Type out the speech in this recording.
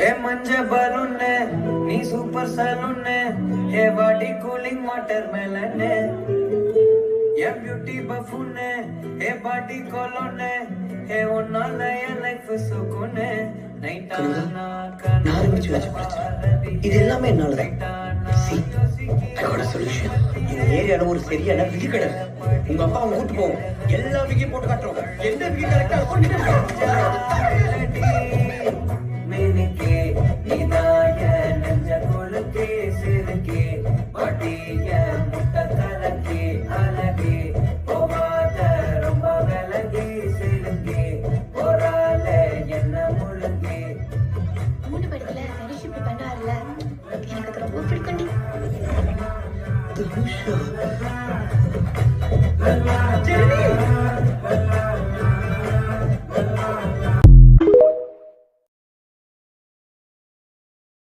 ஏ மஞ்ச பலூன்னு நீ சூப்பர் சலூன்னு ஏ பாடி கூலிங் வாட்டர் மெலன்னு ஏ பியூட்டி பஃபூன்னு ஏ பாடி கோலோன்னு ஏ ஒன்னால என் லைஃப் சுக்குன்னு நான் ஆரம்பிச்சு வச்ச பிரச்சனை இது எல்லாமே என்னாலதான். சொல்யூஷன் இந்த ஏரியால ஒரு சரியான விகி கடை உங்க அப்பா அவங்க கூட்டு போவோம் எல்லா விகி போட்டு காட்டுறோம் எந்த விகி கரெக்டா இருக்கும்